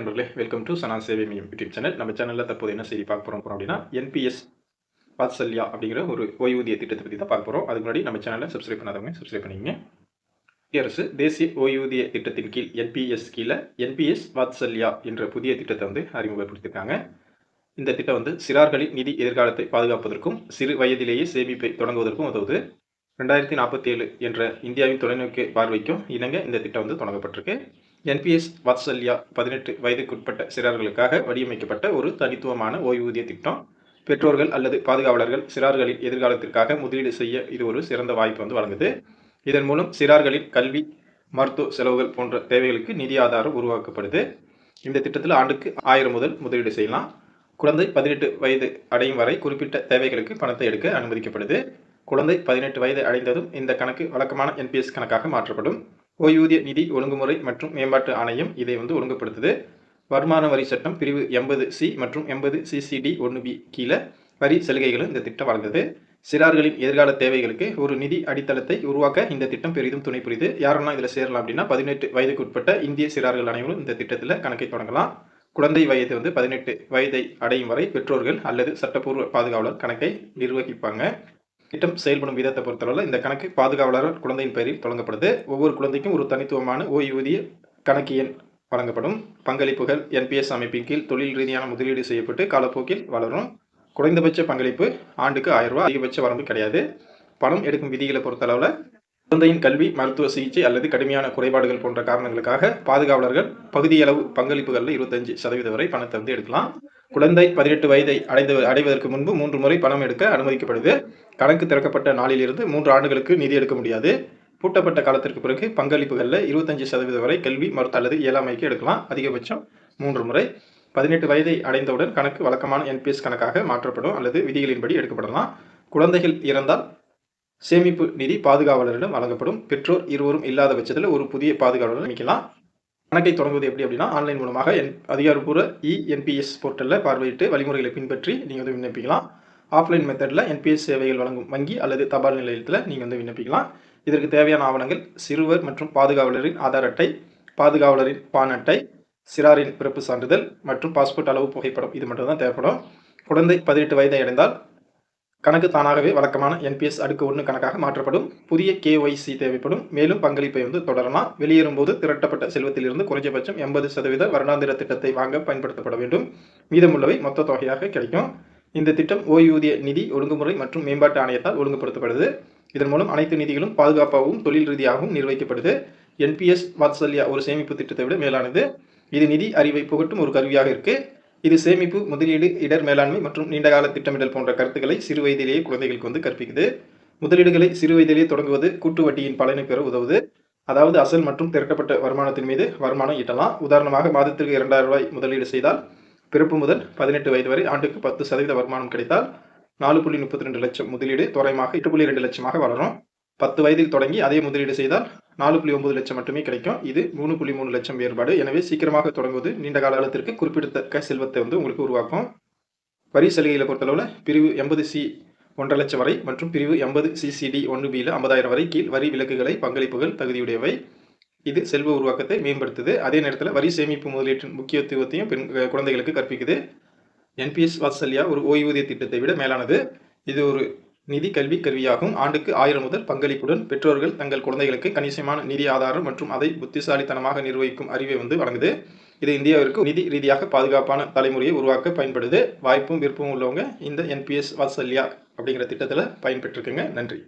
நண்பர்களே, welcome to சனா சேவை மையம் யூடியூப் சேனல். நம்ம சேனலில் தற்போது என்ன செய்தி பார்க்க போகிறோம் அப்படின்னா, என்பிஎஸ் வாத்சல்யா அப்படிங்கிற ஒரு ஓய்வூதிய திட்டத்தை பற்றி தான் பார்க்க போகிறோம். அதுக்கு முன்னாடி நம்ம சேனலை சப்ஸ்கிரைப் பண்ணாதவங்க சப்ஸ்கிரைப் பண்ணிக்கங்க. மத்திய அரசு தேசிய ஓய்வூதிய திட்டத்தின் கீழ் என்பிஎஸ் கீழே என்பிஎஸ் வாத்சல்யா என்ற புதிய திட்டத்தை அறிமுகப்படுத்தியிருக்காங்க. இந்த திட்டம் சிறார்களின் நிதி எதிர்காலத்தை பாதுகாப்பதற்கும் சிறு வயதிலேயே சேமிப்பை தொடங்குவதற்கும் உதவுது. 2047 என்ற இந்தியாவின் தொலைநோக்கு பார்வைக்கும் இணங்க இந்த திட்டம் தொடங்கப்பட்டிருக்கு. என்பிஎஸ் வாத்சல்யா 18 வயதுக்குட்பட்ட சிறார்களுக்காக வடிவமைக்கப்பட்ட ஒரு தனித்துவமான ஓய்வூதிய திட்டம். பெற்றோர்கள் அல்லது பாதுகாவலர்கள் சிறார்களின் எதிர்காலத்திற்காக முதலீடு செய்ய இது ஒரு சிறந்த வாய்ப்பு வழங்குது. இதன் மூலம் சிறார்களின் கல்வி, மருத்துவ செலவுகள் போன்ற தேவைகளுக்கு நிதி ஆதாரம் உருவாக்கப்படுது. இந்த திட்டத்தில் ஆண்டுக்கு 1000 முதல் முதலீடு செய்யலாம். குழந்தை 18 வயது அடையும் வரை குறிப்பிட்ட தேவைகளுக்கு பணத்தை எடுக்க அனுமதிக்கப்படுது. குழந்தை 18 வயது அடைந்ததும் இந்த கணக்கு வழக்கமான என்பிஎஸ் கணக்காக மாற்றப்படும். ஓய்வூதிய நிதி ஒழுங்குமுறை மற்றும் மேம்பாட்டு ஆணையம் இதை ஒழுங்குபடுத்துது. வருமான வரி சட்டம் பிரிவு 80C மற்றும் 80CCD 1B கீழே வரி சலுகைகளும் இந்த திட்டம் வழங்குது. சிறார்களின் எதிர்கால தேவைகளுக்கு ஒரு நிதி அடித்தளத்தை உருவாக்க இந்த திட்டம் பெரிதும் துணை புரியுது. யாரெல்லாம் இதில் சேரலாம் அப்படின்னா, 18 வயதுக்குட்பட்ட இந்திய சிறார்கள் அனைவரும் இந்த திட்டத்தில் கணக்கை தொடங்கலாம். குழந்தை வயது 18 வயதை அடையும் வரை பெற்றோர்கள் அல்லது சட்டப்பூர்வ பாதுகாவலர் கணக்கை நிர்வகிப்பாங்க. திட்டம் செயல்படும் விதத்தை பொறுத்தளவில் இந்த கணக்கு பாதுகாவலர் குழந்தையின் பெயரில் தொடங்கப்படுது. ஒவ்வொரு குழந்தைக்கும் ஒரு தனித்துவமான ஓய்வூதிய கணக்கு எண் வழங்கப்படும். பங்களிப்புகள் என்பிஎஸ் அமைப்பின் கீழ் தொழில் ரீதியான முதலீடு செய்யப்பட்டு காலப்போக்கில் வளரும். குறைந்தபட்ச பங்களிப்பு ஆண்டுக்கு 1000 ரூபாய், அதிகபட்ச வரம்பு கிடையாது. பணம் எடுக்கும் விதிகளை பொறுத்தளவில் குழந்தையின் கல்வி, மருத்துவ சிகிச்சை அல்லது கடுமையான குறைபாடுகள் போன்ற காரணங்களுக்காக பாதுகாவலர்கள் பகுதியளவு பங்களிப்புகளில் 25% வரை பணத்தை எடுக்கலாம். குழந்தை 18 வயதை அடைவதற்கு முன்பு 3 முறை பணம் எடுக்க அனுமதிக்கப்படுது. கணக்கு திறக்கப்பட்ட நாளிலிருந்து 3 ஆண்டுகளுக்கு நிதி எடுக்க முடியாது. பூட்டப்பட்ட காலத்திற்கு பிறகு பங்களிப்புகளில் 25% வரை கல்வி, மருத்துவ அல்லது இயலாமைக்கு எடுக்கலாம். அதிகபட்சம் 3 முறை. 18 வயதை அடைந்தவுடன் கணக்கு வழக்கமான என்பிஎஸ் கணக்காக மாற்றப்படும் அல்லது விதிகளின்படி எடுக்கப்படலாம். குழந்தைகள் இறந்தால் சேமிப்பு நிதி பாதுகாவலரிடம் வழங்கப்படும். பெற்றோர் இருவரும் இல்லாத பட்சத்தில் ஒரு புதிய பாதுகாவலரை நியமிக்கலாம். கணக்கை தொடங்குவது எப்படி அப்படின்னா, ஆன்லைன் மூலமாக அதிகாரப்பூர்வ என்பிஎஸ் போர்ட்டலில் பார்வையிட்டு வழிமுறைகளை பின்பற்றி நீங்கள் விண்ணப்பிக்கலாம். ஆஃப்லைன் மெத்தடில் என்பிஎஸ் சேவைகள் வழங்கும் வங்கி அல்லது தபால் நிலையத்தில் நீங்கள் விண்ணப்பிக்கலாம். இதற்கு தேவையான ஆவணங்கள் சிறுவர் மற்றும் பாதுகாவலரின் ஆதார் அட்டை, பாதுகாவலரின் பான் அட்டை, சிறாரின் பிறப்பு சான்றிதழ் மற்றும் பாஸ்போர்ட் அளவு புகைப்படம், இது மட்டும் தான் தேவைப்படும். குழந்தை 18 வயதை அடைந்தால் கணக்கு தானாகவே வழக்கமான என்பிஎஸ் அடுக்கு 1 கணக்காக மாற்றப்படும். புதிய KYC தேவைப்படும். மேலும் பங்களிப்பை தொடரலாம். வெளியேறும் போது திரட்டப்பட்ட செல்வத்திலிருந்து குறைஞ்சபட்சம் 80% வருடாந்திர திட்டத்தை வாங்க பயன்படுத்தப்பட வேண்டும். மீதமுள்ளவை மொத்த தொகையாக கிடைக்கும். இந்த திட்டம் ஓய்வூதிய நிதி ஒழுங்குமுறை மற்றும் மேம்பாட்டு ஆணையத்தால் ஒழுங்குபடுத்தப்படுது. இதன் மூலம் அனைத்து நிதிகளும் பாதுகாப்பாகவும் தொழில் ரீதியாகவும் நிர்வகிக்கப்படுது. என்பிஎஸ் வாத்சல்யா ஒரு சேமிப்பு திட்டத்தை விட மேலானது. இது நிதி அறிவை புகட்டும் ஒரு கருவியாக இருக்கு. இது சேமிப்பு, முதலீடு, இடர் மேலாண்மை மற்றும் நீண்டகால திட்டமிடல் போன்ற கருத்துக்களை சிறு வயதிலேயே குழந்தைகளுக்கு கற்பிக்குது. முதலீடுகளை சிறு வயதிலேயே தொடங்குவது கூட்டு வட்டியின் பலனை பெற உதவுது. அதாவது அசல் மற்றும் திரட்டப்பட்ட வருமானத்தின் மீது வருமானம் ஈட்டலாம். உதாரணமாக மாதத்திற்கு 2000 ரூபாய் முதலீடு செய்தால் பிறப்பு முதல் 18 வயது வரை ஆண்டுக்கு 10% வருமானம் கிடைத்தால் 4.32 லட்சம் முதலீடு தோராயமாக 8.2 லட்சமாக வளரும். 10 வயதில் தொடங்கி அதே முதலீடு செய்தால் 4.9 லட்சம் மட்டுமே கிடைக்கும். இது 3.3 லட்சம் வேறுபாடு. எனவே சீக்கிரமாக தொடங்குவது நீண்ட காலத்திற்கு குறிப்பிடத்தக்க செல்வத்தை உங்களுக்கு உருவாக்கும். வரி சலுகைகளை பொறுத்தளவில் பிரிவு 80C 1.5 லட்சம் வரை மற்றும் பிரிவு 80CCD 1B 50,000 வரை கீழ் வரி விலக்குகளை பங்களிப்புகள் தகுதியுடையவை. இது செல்வ உருவாக்கத்தை மேம்படுத்துது. அதே நேரத்தில் வரி சேமிப்பு முதலீட்டின் முக்கியத்துவத்தையும் குழந்தைகளுக்கு கற்பிக்குது. என்பிஎஸ் வாத்சல்யா ஒரு ஓய்வூதிய திட்டத்தை விட மேலானது. இது ஒரு நிதி கல்வி கருவியாகும். ஆண்டுக்கு 1000 முதல் பங்களிப்புடன் பெற்றோர்கள் தங்கள் குழந்தைகளுக்கு கணிசமான நிதி ஆதாரம் மற்றும் அதை புத்திசாலித்தனமாக நிர்வகிக்கும் அறிவை வழங்குது. இது இந்தியாவிற்கு நிதி ரீதியாக பாதுகாப்பான தலைமுறையை உருவாக்க பயன்படுது. வாய்ப்பும் விருப்பமும் உள்ளவங்க இந்த என்பிஎஸ் வாத்சல்யா அப்படிங்கிற திட்டத்தில் பயன்பெற்றிருக்குங்க. நன்றி.